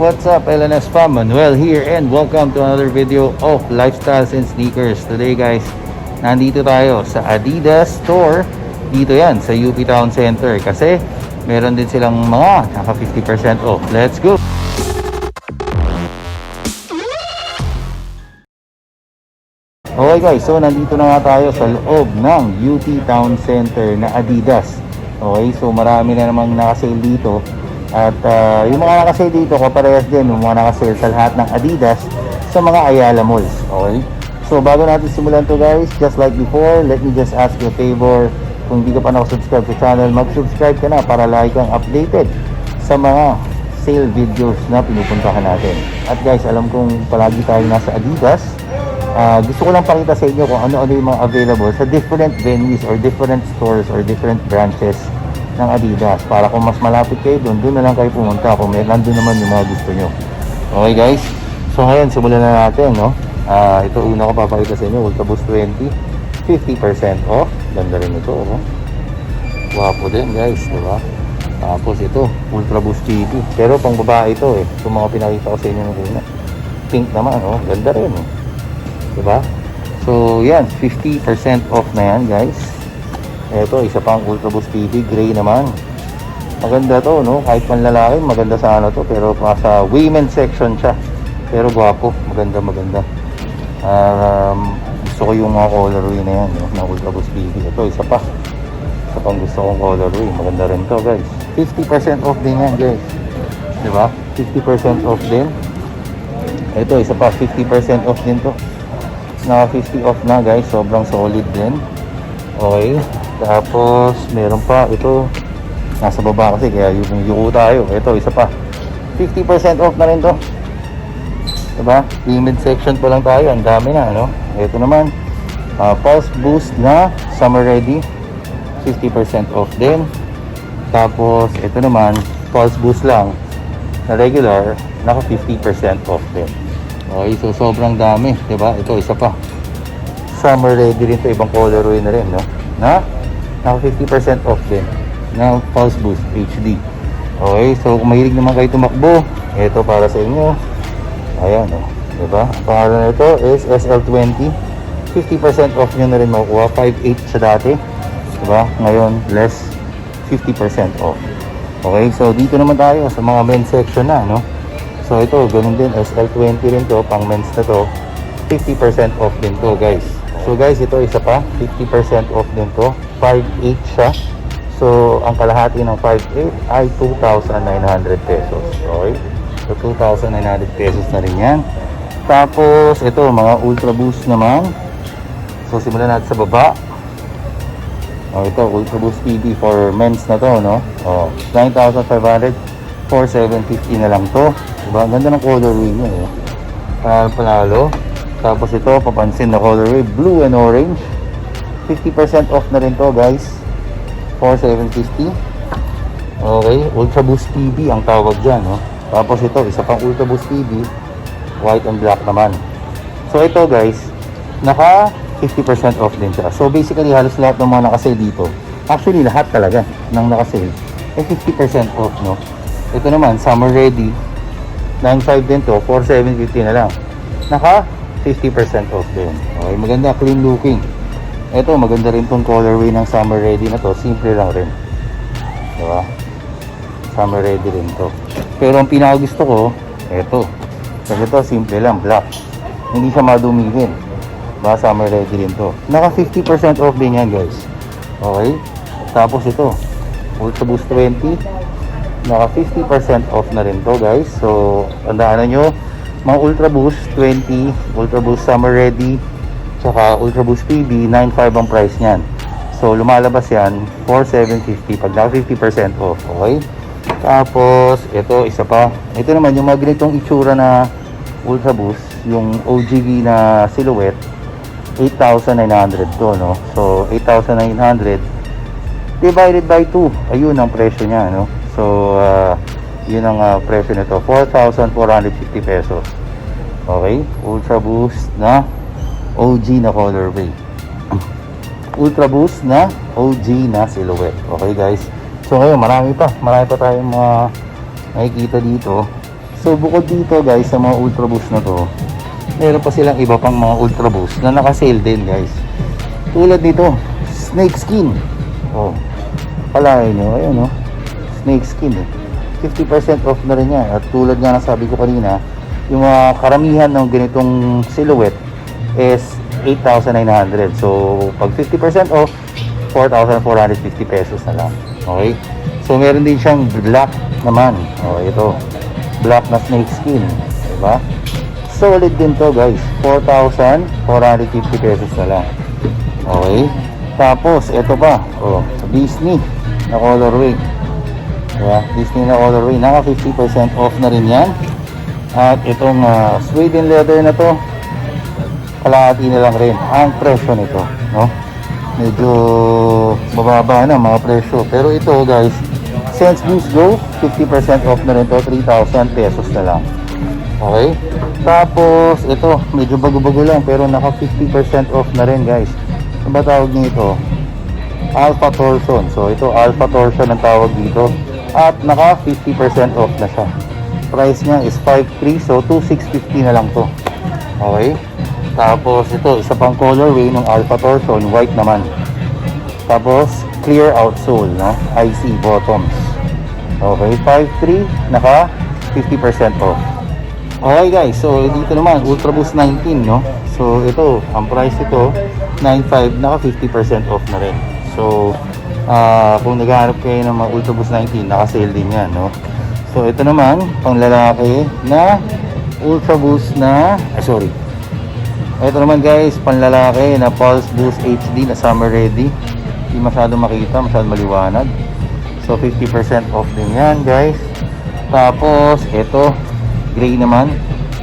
What's up, LNS fam? Manuel here and welcome to another video of Lifestyles and Sneakers. Today guys, nandito tayo sa ADIDAS store. Dito yan sa UP Town Center kasi meron din silang mga naka 50% off. Let's go! Okay guys, so nandito na nga tayo sa loob ng UP Town Center na ADIDAS. Okay, so marami na namang nakasale dito. At yung mga nakasale dito, kaparehas din yung mga nakasale sa lahat ng ADIDAS sa mga AYALA malls. Okay? So bago natin simulan to guys, just like before, let me just ask you a favor. Kung hindi ka pa nakasubscribe sa channel, mag-subscribe ka na para lagi kang updated sa mga sale videos na pinupuntahan natin. At guys, alam kong palagi tayo nasa ADIDAS. Gusto ko lang pakita sa inyo kung ano-ano yung mga available sa different venues or different stores or different branches ng ADIDAS, para kung mas malapit kayo doon na lang kayo pumunta kung may nandun naman yung mga gusto nyo. Okay guys, so ngayon simulan na natin, no? Ito una ko papakita sa inyo, Ultraboost 20, 50% off. Ganda rin ito, oh. Wapo din guys, diba? Tapos ito, Ultraboost TV, pero pang babae ito eh. Itong mga pinakita ko sa inyo ng una, pink naman, oh. Ganda rin, oh. Diba? So yan, 50% off na yan guys. Ito, isa pang Ultraboost TV, gray naman. Maganda to, no? Kahit man lalaki, maganda sa ano to. Pero sa women section siya. Pero gwapo, maganda. Gusto ko yung mga colorway na yan, no? Na Ultraboost TV. Ito, isa pa. Isa pang gusto kong colorway. Maganda rin to, guys. 50% off din yan, guys. Diba? 50% off din. Ito, isa pa. 50% off din to. Naka 50 off na, guys. Sobrang solid din. Okay. Tapos meron pa ito, nasa baba kasi kaya yung yuko tayo. Ito isa pa, 50% off na rin to, diba? Limited section pa lang tayo, ang dami na, no? Ito naman, Pulse Boost na Summer Ready, 50% off din. Tapos ito naman, Pulse Boost lang na regular, naka 50% off din. Okay, so sobrang dami, diba? Ito isa pa, Summer Ready rin to, ibang colorway na rin, no? Naka 50% off din na Pulse Boost HD. Okay, so kung mahilig naman kayo tumakbo, ito para sa inyo. Ayan, oh, diba? Ang pangalan nito is SL20. 50% off nyo na rin makukuha. 5.8 siya dati, diba? Ngayon, less 50% off. Okay, so dito naman tayo sa mga men's section na, no? So ito, ganun din, SL20 rin to, pang men's na to. 50% off din to, guys. So guys, ito isa pa, 50% off din to. 5.8 siya. So ang kalahati ng 5.8 ay 2,900 pesos. Okay? So 2,900 pesos na rin yan. Tapos ito, mga Ultraboost naman. So simulan natin sa baba. Ito, Ultraboost TV for men's na to, no? 9,500 for 750 na lang to. Diba? Ganda ng colorway niya, eh. Panalo. Tapos ito, papansin na colorway, blue and orange. 50% off na rin to, guys. For 750. Okay, Ultraboost TV ang tawag dyan, no? Tapos ito, isa pang Ultraboost TV, white and black naman. So ito, guys, naka 50% off din siya. So basically, halos lahat ng mga nakasale dito, actually lahat talaga ng nakasale, ay 50% off, no? Ito naman, Summer Ready, 9.5 din to, for 750 na lang. Naka 50% off din. Okay, maganda, clean looking. Ito, maganda rin tong colorway ng Summer Ready na to. Simple lang rin, diba? Summer Ready rin to. Pero ang pinakagusto ko, ito. Kasi ito, simple lang, black. Hindi siya madumihin. Diba? Summer Ready rin to. Naka 50% off din yan, guys. Okay? Tapos ito, Ultraboost 20. Naka 50% off na rin to, guys. So, tandaan nyo, mga Ultraboost 20, Ultraboost Summer Ready, tsaka Ultraboost TV, 9.5 ang price niyan. So lumalabas yan for 750 pag naka 50% off. Okay, tapos ito isa pa, ito naman yung mga ganitong itsura na Ultraboost, yung OGV na silhouette, 8,900 to, no? So 8,900 divided by 2, ayun ang presyo niya, no? So yun ang presyo nito, 4,450 pesos. Okay, Ultraboost na OG na colorway, Ultraboost na OG na silhouette. Okay guys, so ngayon marami pa tayong mga nakikita dito So bukod dito guys sa mga Ultra Boost na to, meron pa silang iba pang mga Ultra Boost na naka-sale din guys. Tulad nito, snake skin. Oh, palain nyo, ayun oh, snake skin eh. 50% off na rin yan. At tulad nga na sabi ko kanina, yung mga karamihan ng ganitong silhouette is 8,900. So pag 50% off, 4,450 pesos na lang. Okay? So meron din siyang black naman. Okay, ito. Black na snake skin. Diba? Solid din to guys. 4,450 pesos na lang. Okay? Tapos, ito pa. Oh, Disney na colorway. Diba? Disney na colorway. Naka 50% off na rin yan. At itong suede leather na to, kalahati na lang rin ang presyo nito. No? Medyo mababa na mga presyo. Pero ito guys, since Boost Go, 50% off na rin to, 3,000 pesos na lang. Okay? Tapos, ito, medyo bago-bago lang, pero naka 50% off na rin guys. Ano ba tawag nito? Alpha Torsion. So, ito, Alpha Torsion ang tawag dito. At naka 50% off na siya. Price niya is 5,300, so 2,650 na lang to. Okay? Tapos, ito, isa pang colorway ng Alpha Torsion, white naman. Tapos, clear outsole, no? IC bottoms. Okay, 5,300, naka 50% off. Okay guys, so dito naman, Ultra Boost 19, no? So, ito, ang price ito, 9,500, naka 50% off na rin. So, kung naghahanap kayo ng mga Ultra Boost 19, naka-sale din yan, no? So, ito naman, pang lalaki na Ultra Boost na, ito naman guys, panlalaki na Pulse Boost HD na summer ready. Hindi masyado makita, masyado maliwanag. So 50% off din yan guys. Tapos ito, gray naman,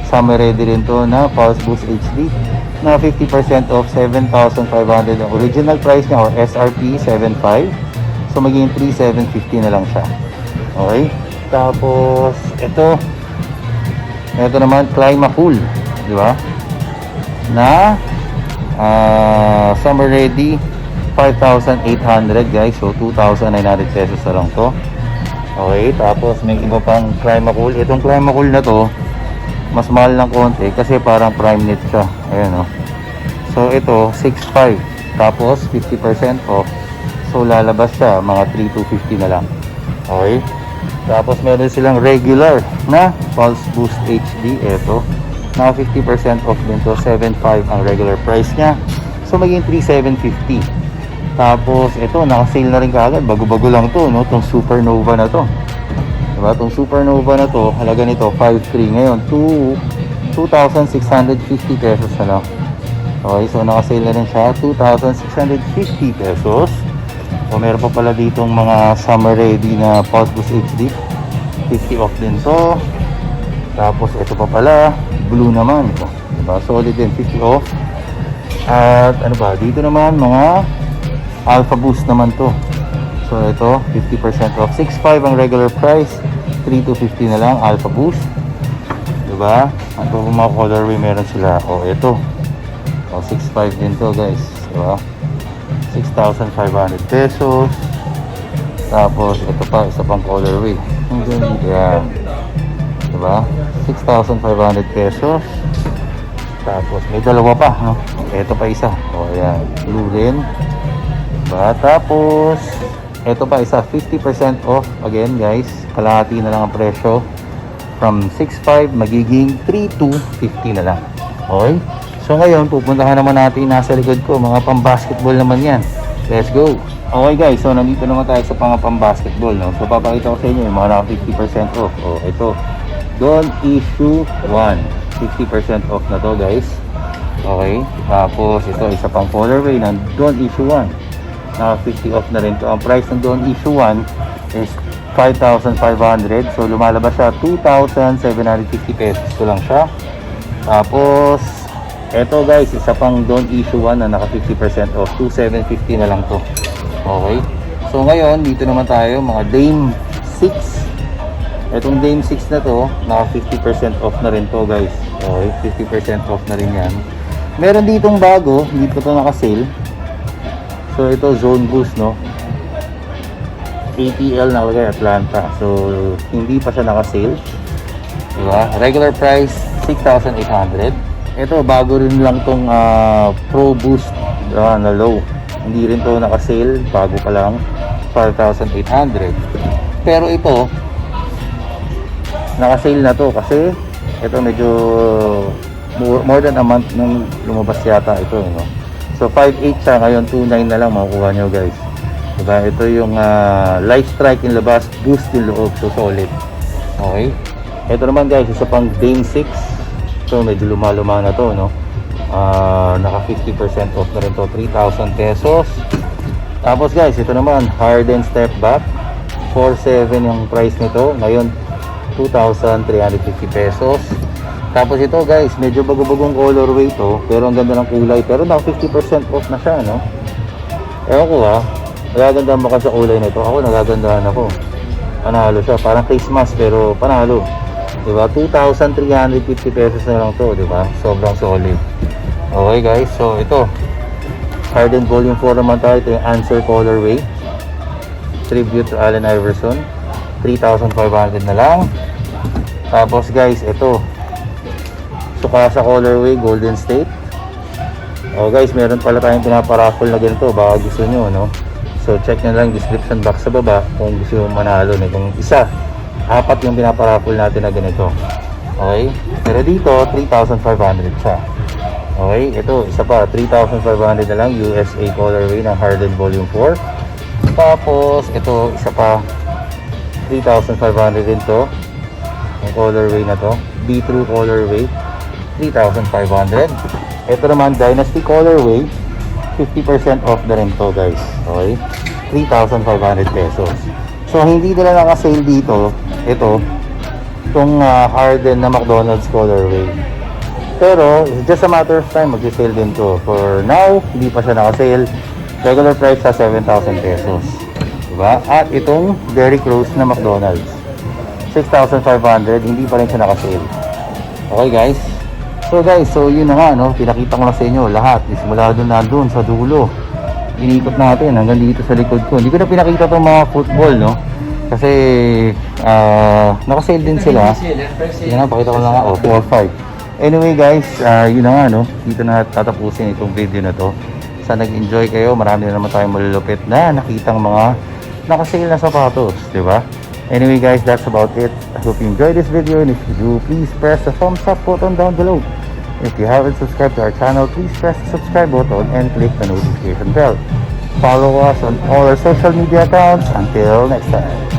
summer ready rin to na Pulse Boost HD na 50% off, 7,500 ang original price niya or SRP 7,500. So magiging 3,750 na lang siya. Okay? Tapos ito naman, Clima Cool, di ba? Na summer ready, 5,800 guys, so 2,900 pesos na lang to. Okay, tapos may iba pang Clima Cool. Itong Clima Cool na to, mas mahal ng konti kasi parang prime knit siya. Ayan o. So ito, 6,500, tapos 50% off, so lalabas siya mga 3,250 na lang. Okay, tapos meron silang regular na Pulse Boost HD. Ito, na 50% off din to, 7,500 ang regular price niya. So maging 3,750. Tapos ito, naka-sale na rin kaagad. Bago-bago lang to, no? Itong Supernova na to. Diba? Itong Supernova na to, halaga nito 5,300. Ngayon, 2,650 pesos na lang. Okay, so naka-sale na rin siya, 2,650 pesos. So meron pa pala ditong mga summer ready na Pulse Boost HD. 50 off din to. Tapos ito pa pala, blue naman ito, diba? Solid din, 50 off. At ano ba, dito naman mga Alpha Boost naman to. So ito, 50% off, 6,500 ang regular price, 3,250 na lang Alpha Boost, diba? Ang mga colorway meron sila. O ito, 6,500 din to guys, diba? 6,500 pesos. Tapos ito pa, isa pang colorway. Yan, diba? 6,500 pesos. Tapos may dalawa pa, no? Ito pa isa. O ayan, blue din, diba? Tapos ito pa isa, 50% off. Again guys, kalahati na lang ang presyo. From 6,500 magiging 3,250 na lang. Okay? So ngayon, pupuntahan naman natin nasa likod ko. Mga pang-basketball naman yan. Let's go! Okay guys, so nandito naman tayo sa pang-basketball, no? So papakita ko sa inyo yung mga naka 50% off. O ito, Don't Issue 1, 50% off na to guys. Okay, tapos ito isa pang colorway ng Don't Issue 1, naka 50 off na rin to. Ang price ng Don't Issue 1 is 5,500, so lumalabas siya 2,750 pesos. Ito lang siya. Tapos ito guys, isa pang Don't Issue 1 na naka 50% off, 2,750 na lang to. Okay, so ngayon dito naman tayo, mga Dame 6. Itong Dame 6 na to, naka 50% off na rin to guys. Okay, 50% off na rin yan. Meron ditong bago, hindi pa to naka-sale. So ito, Zone Boost, no? ATL nakalagay, Atlanta. So hindi pa siya naka-sale. Diba? Regular price, 6,800. Ito, bago rin lang tong Pro Boost na low. Hindi rin to naka-sale, bago pa lang, 5,800. Pero ito, naka-sale na to kasi ito medyo more than a month nung lumabas yata ito, no? So 5.8 siya, ngayon 2.9 na lang makukuha nyo guys. Diba? Ito yung light strike yung labas, boost yung loob, so solid. Okay, ito naman guys, isa pang Dame 6. So medyo luma-luma na to, no? Naka 50% off na rin to, 3,000 pesos. Tapos guys, ito naman Harden step back, 4.7 yung price nito, ngayon 2,350 pesos. Tapos ito guys, medyo bago-bagong colorway to, pero ang ganda ng kulay, pero naka 50% off na siya, no? Ewan ko nagagandaan mo ka sa kulay nito. Ako nagagandahan ako, panalo siya, parang face mask pero panalo, diba? 2,350 pesos na lang to, diba? Sobrang solid. Okay guys, so ito Harden Volume 4 naman tayo. Ito yung Answer colorway, tribute to Allen Iverson, 3,500 na lang. Tapos guys, ito CASA colorway, Golden State. Oh guys, meron pala tayong pinaparaffle na ganito, baka gusto nyo, no? So check nyo lang description box sa baba kung gusto nyo manalo nitong isa. 4 yung pinaparaffle natin na ganito. Okay, pero dito 3,500 siya. Okay, ito isa pa, 3,500 na lang, USA colorway ng Harden Volume 4. Tapos ito isa pa, 3,500 din to, yung colorway na to, Be-True colorway, 3,500. Ito naman Dynasty colorway, 50% off na rin to guys. Okay, 3,500 pesos. So hindi nila naka-sale dito itong Harden na McDonald's colorway, pero it's just a matter of time, mag-sale din to. For now, hindi pa siya naka-sale. Regular price sa 7,000 pesos, diba? At itong Derrick Rose na McDonald's, 6,500, hindi pa rin siya naka-sale. Okay guys, so yun na nga, no? Pinakita ko na sa inyo lahat, simula doon na doon sa dulo, inikot natin hanggang dito sa likod ko. Hindi ko na pinakita itong mga football, no? Kasi naka-sale din sila. Yan na, pakita ko lang nga, 4-5. Anyway guys, yun na nga, no? Dito na tatapusin itong video na to. Sana nag-enjoy kayo. Marami na naman tayong malulupit na nakitang mga naka-sale na sapatos, diba? Anyway guys, that's about it. I hope you enjoyed this video, and if you do, please press the thumbs up button down below. If you haven't subscribed to our channel, please press the subscribe button and click the notification bell. Follow us on all our social media accounts. Until next time.